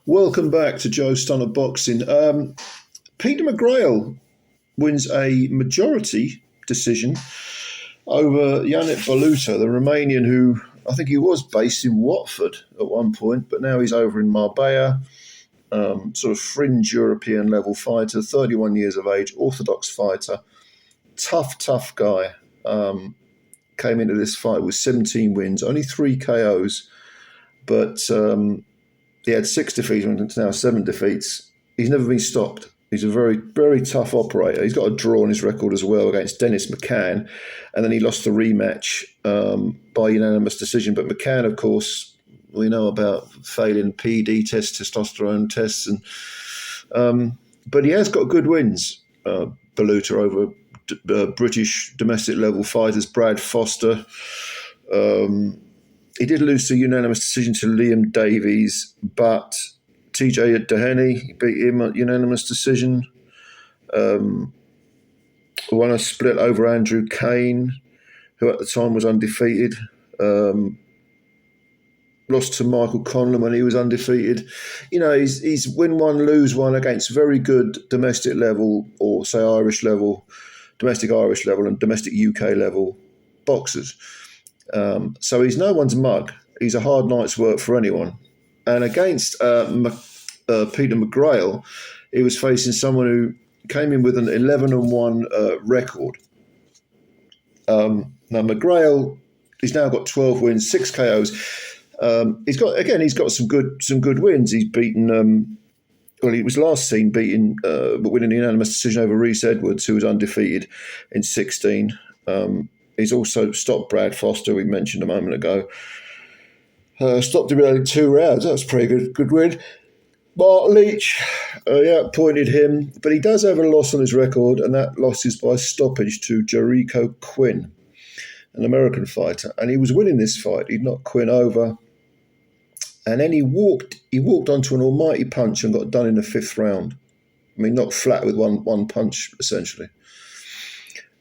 Welcome back to Joe Stunner Boxing. Peter McGrail wins a majority decision over Ionut Baluta, the Romanian who I think he was based in Watford at one point, but now he's over in Marbella. Sort of fringe European level fighter, 31 years of age, orthodox fighter, tough guy. Came into this fight with 17 wins, only 3 KOs, but he had 6 defeats and now 7 defeats. He's never been stopped. He's a very tough operator. He's got a draw on his record as well against Dennis McCann, and then he lost the rematch by unanimous decision. But McCann, of course, we know about failing PD tests, testosterone tests, and but he has got good wins. Baluta over British domestic level fighters, Brad Foster. He did lose to unanimous decision to Liam Davies, but TJ Dehaney beat him at unanimous decision. Won a split over Andrew Kane, who at the time was undefeated. Lost to Michael Conlon when he was undefeated. You know, he's win one, lose one against very good domestic level, or say Irish level, domestic Irish level and domestic UK level boxers. So he's no one's mug. He's a hard night's work for anyone. And against Peter McGrail, he was facing someone who came in with an 11-1 record. Now McGrail, he's now got 12 wins, 6 KOs. He's got some good wins. He's beaten. He was last seen beating, but winning a unanimous decision over Reese Edwards, who was undefeated in 16. He's also stopped Brad Foster, we mentioned a moment ago. Stopped him in 2 rounds. That was a pretty good win. Mark Leach, appointed him, but he does have a loss on his record, and that loss is by stoppage to Jericho Quinn, an American fighter, and he was winning this fight. He'd knocked Quinn over, and then he walked onto an almighty punch and got done in the 5th round. I mean, knocked flat with one punch, essentially.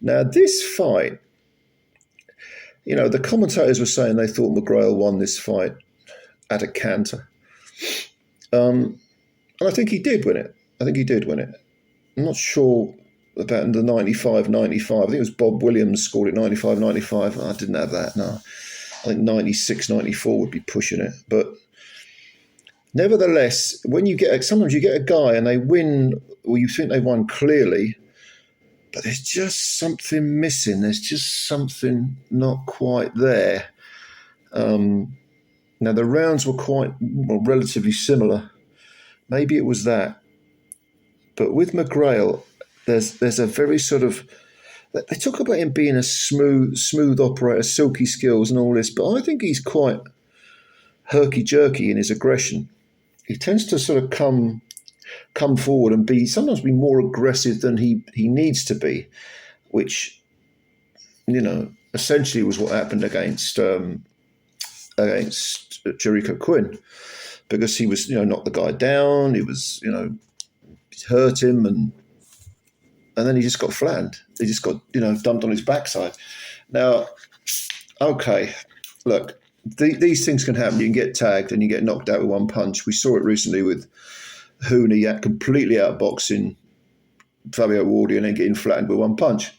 Now, this fight, you know, the commentators were saying they thought McGrail won this fight at a canter. And I think he did win it. I'm not sure about the 95-95. I think it was Bob Williams scored it 95-95. I didn't have that, no. I think 96-94 would be pushing it. But nevertheless, sometimes you get a guy and they win, or you think they won clearly, but there's just something missing. There's just something not quite there. Now, the rounds were relatively similar. Maybe it was that. But with McGrail, there's a very sort of... They talk about him being a smooth operator, silky skills and all this, but I think he's quite herky-jerky in his aggression. He tends to sort of come forward and sometimes be more aggressive than he needs to be, which, you know, essentially was what happened against Jericho Quinn, because he was, you know, knocked the guy down. He was, you know, hurt him, and then he just got flattened. He just got, you know, dumped on his backside. Now, okay, look, these things can happen. You can get tagged and you get knocked out with one punch. We saw it recently with Hooney completely outboxing Fabio Wardy and then getting flattened with one punch.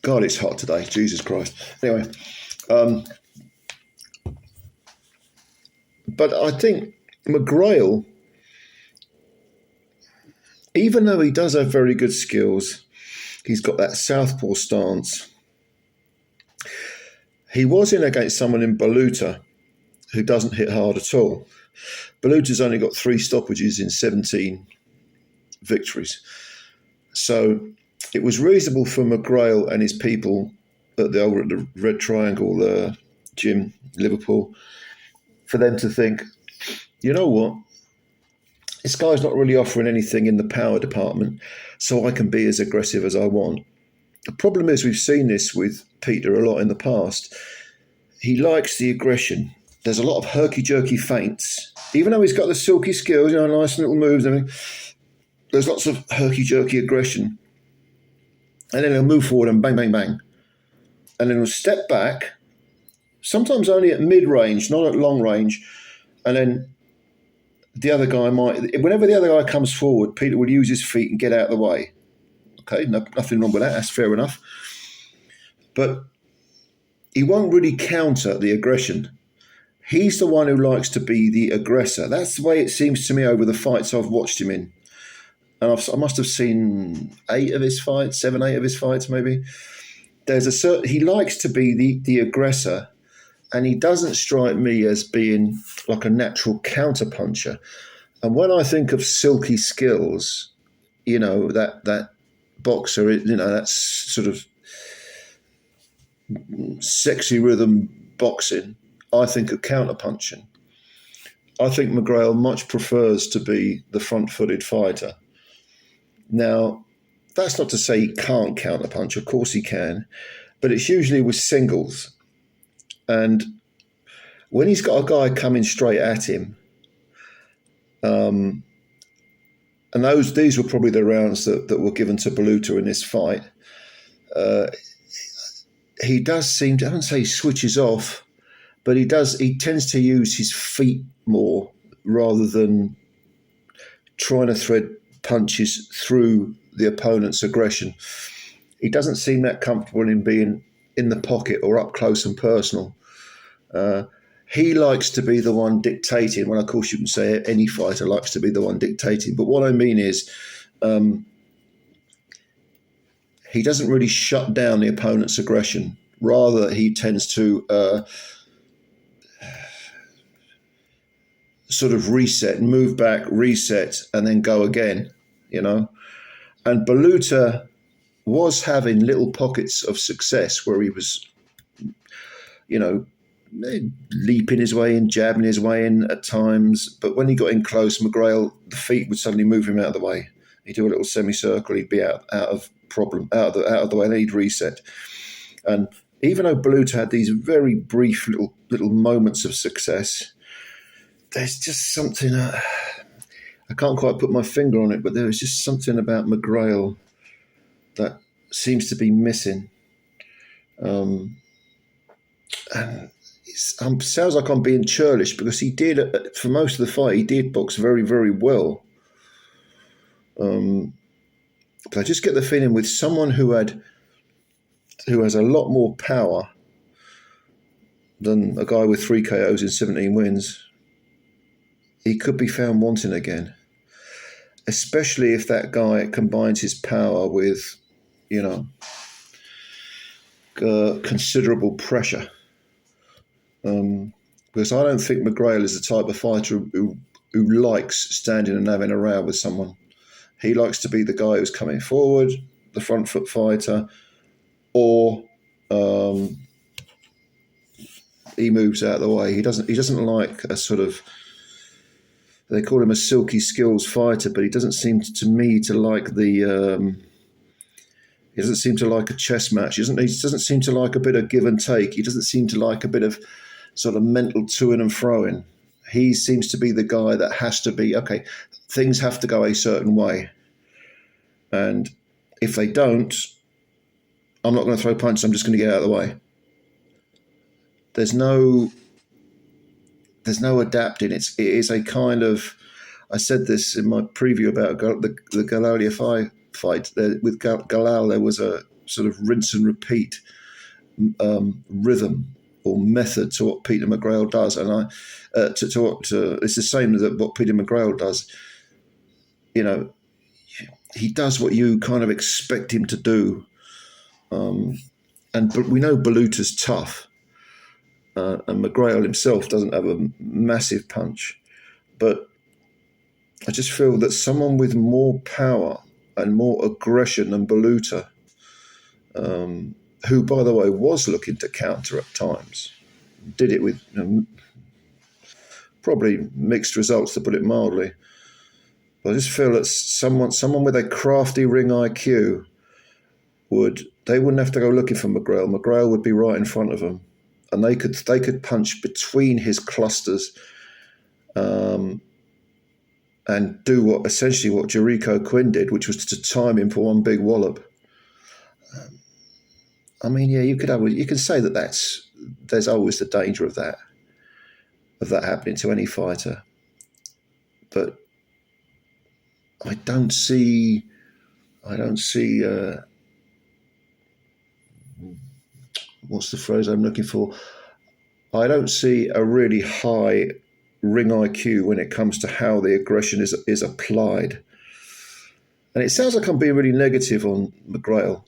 God, it's hot today. Jesus Christ. Anyway, but I think McGrail, even though he does have very good skills, he's got that southpaw stance. He was in against someone in Baluta who doesn't hit hard at all. Baluta's only got 3 stoppages in 17 victories. So it was reasonable for McGrail and his people at the Red Triangle gym, Liverpool, for them to think, you know what, this guy's not really offering anything in the power department, so I can be as aggressive as I want. The problem is, we've seen this with Peter a lot in the past. He likes the aggression. There's a lot of herky-jerky feints. Even though he's got the silky skills, you know, nice little moves and everything, there's lots of herky-jerky aggression. And then he'll move forward and bang, bang, bang. And then he'll step back, sometimes only at mid-range, not at long range. And then the other guy whenever the other guy comes forward, Peter will use his feet and get out of the way. Okay, nothing wrong with that. That's fair enough. But he won't really counter the aggression. He's the one who likes to be the aggressor. That's the way it seems to me over the fights I've watched him in. And I must have seen 7, 8 of his fights, maybe. He likes to be the aggressor, and he doesn't strike me as being like a natural counterpuncher. And when I think of silky skills, that boxer, that sort of sexy rhythm boxing, I think of counterpunching. I think McGrail much prefers to be the front-footed fighter. Now, that's not to say he can't counterpunch. Of course he can, but it's usually with singles. And when he's got a guy coming straight at him, and these were probably the rounds that were given to Baluta in this fight, he does seem to, I don't say he switches off, but he tends to use his feet more rather than trying to thread punches through the opponent's aggression. He doesn't seem that comfortable in being in the pocket or up close and personal. He likes to be the one dictating. Well, of course, you can say any fighter likes to be the one dictating. But what I mean is he doesn't really shut down the opponent's aggression. Rather, he tends to sort of reset, move back, reset, and then go again, And Baluta was having little pockets of success where he was, leaping his way in, jabbing his way in at times. But when he got in close, McGrail, the feet would suddenly move him out of the way. He'd do a little semicircle, he'd be out of the way, and he'd reset. And even though Baluta had these very brief little moments of success, there's just something, I can't quite put my finger on it, but there was just something about McGrail that seems to be missing. And it sounds like I'm being churlish, because he did, for most of the fight, he did box very, very well. But I just get the feeling with someone who has a lot more power than a guy with 3 KOs and 17 wins, he could be found wanting again, especially if that guy combines his power with, considerable pressure. Because I don't think McGrail is the type of fighter who likes standing and having a row with someone. He likes to be the guy who's coming forward, the front foot fighter, or he moves out of the way. He doesn't like a sort of, they call him a silky skills fighter, but he doesn't seem to me to like he doesn't seem to like a chess match. He doesn't seem to like a bit of give and take. He doesn't seem to like a bit of sort of mental to-in and fro-in. He seems to be the guy that has to be, okay, things have to go a certain way. And if they don't, I'm not going to throw punches, I'm just going to get out of the way. There's no adapting. It is a kind of, I said this in my preview about the Galalia fight. With Galal, there was a sort of rinse and repeat rhythm or method to what Peter McGrail does, and it's the same as what Peter McGrail does. He does what you kind of expect him to do, but we know Baluta's tough. And McGrail himself doesn't have a massive punch. But I just feel that someone with more power and more aggression than Baluta, who, by the way, was looking to counter at times, did it with probably mixed results, to put it mildly. But I just feel that someone with a crafty ring IQ wouldn't have to go looking for McGrail. McGrail would be right in front of them. And they could punch between his clusters, and do what Jericho Quinn did, which was to time him for one big wallop. You can say that's there's always the danger of that happening to any fighter. But I don't see what's the phrase I'm looking for? I don't see a really high ring IQ when it comes to how the aggression is applied. And it sounds like I'm being really negative on McGrail.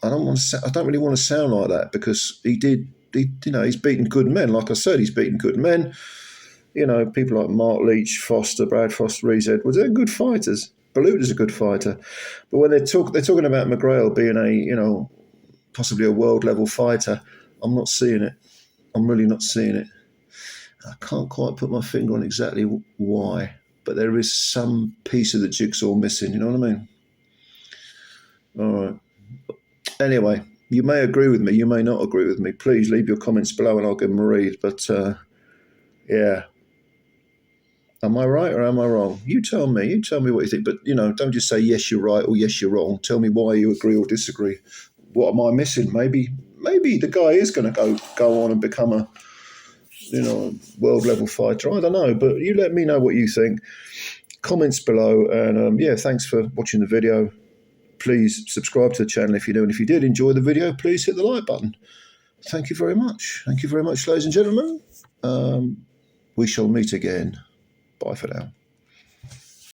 I don't really want to sound like that, because he's beaten good men. Like I said, he's beaten good men. People like Mark Leach, Foster, Brad Foster, Reese Edwards, they're good fighters. Baluta's a good fighter. But when they're talking about McGrail being possibly a world level fighter, I'm not seeing it. I'm really not seeing it. I can't quite put my finger on exactly why, but there is some piece of the jigsaw missing. You know what I mean? All right. Anyway, you may agree with me, you may not agree with me. Please leave your comments below and I'll give them a read. But yeah, am I right or am I wrong? You tell me. You tell me what you think. But don't just say yes you're right or yes you're wrong. Tell me why you agree or disagree. What am I missing? Maybe the guy is going to go on and become a world level fighter. I don't know, but you let me know what you think. Comments below, and yeah, thanks for watching the video. Please subscribe to the channel if you do, and if you did enjoy the video, please hit the like button. Thank you very much. Thank you very much, ladies and gentlemen. We shall meet again. Bye for now.